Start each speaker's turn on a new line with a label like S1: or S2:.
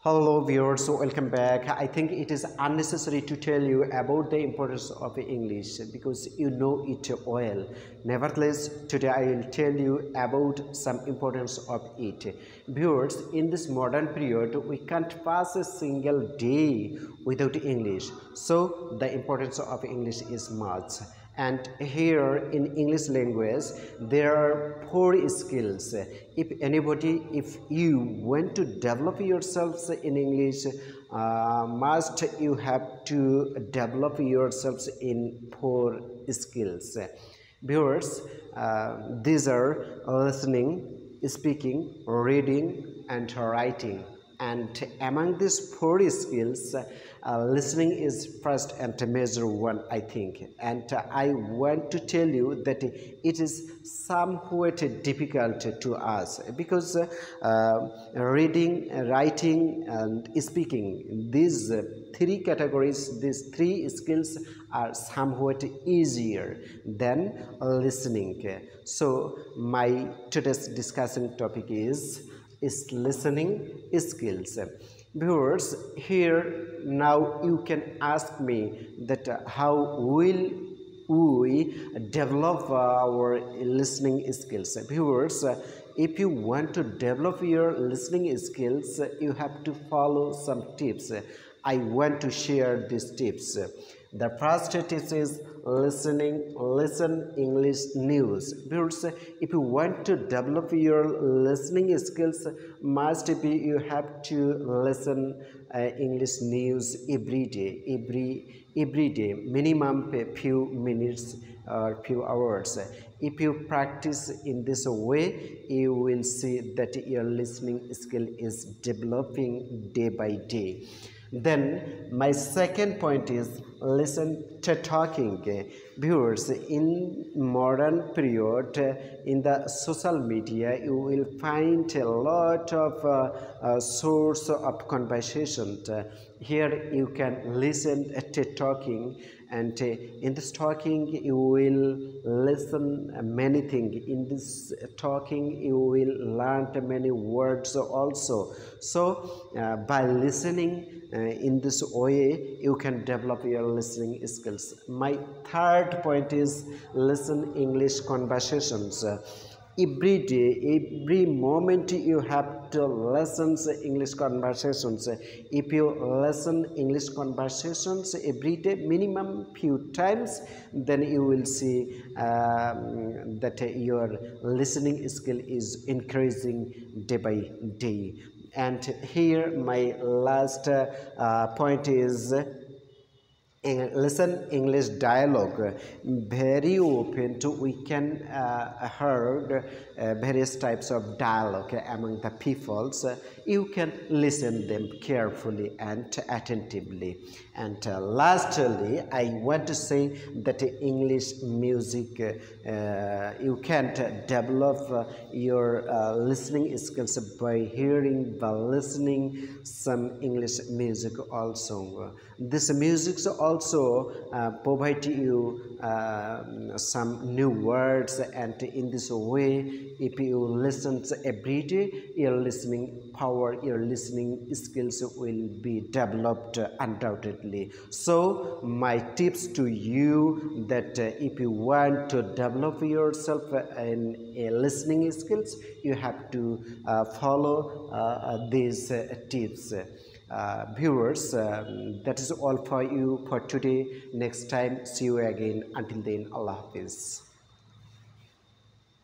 S1: Hello viewers, so welcome back. I think it is unnecessary to tell you about the importance of English because you know it well. Nevertheless, today I will tell you about some importance of it. Viewers, in this modern period, we can't pass a single day without English. So the importance of English is much. And here in English language there are four skills. If you want to develop yourselves in English, must you have to develop yourselves in four skills. Viewers, these are listening, speaking, reading and writing. And among these four skills, listening is first and major one, I think. And I want to tell you that it is somewhat difficult to us because reading, writing and speaking, these three categories, these three skills are somewhat easier than listening. So my today's discussion topic is listening skills. Viewers, here now you can ask me that how will we develop our listening skills. Viewers, if you want to develop your listening skills, you have to follow some tips. I want to share these tips. The first tip is listen English news. Viewers, if you want to develop your listening skills, must be you have to listen English news every day, minimum a few minutes or few hours. If you practice in this way, you will see that your listening skill is developing day by day. Then my second point is listen to talking. Viewers, in modern period, in the social media, you will find a lot of source of conversation. Here you can listen to talking, and in this talking you will listen many things. In this talking you will learn many words also. So by listening in this way you can develop your listening skills. My third point is listen English conversations. Every day, every moment you have to listen English conversations. If you listen English conversations every day, minimum few times, then you will see that your listening skill is increasing day by day. And here my last point is listen English dialogue. Very often we can heard various types of dialogue among the peoples. You can listen them carefully and attentively. And lastly, I want to say that English music, you can develop your listening skills by hearing, by listening some English music also. This music also provide you some new words, and in this way, if you listen every day, your listening power, your listening skills will be developed undoubtedly. So my tips to you that if you want to develop yourself in listening skills, you have to follow these tips. Viewers, that is all for you for today. Next time, see you again. Until then, Allah Hafiz.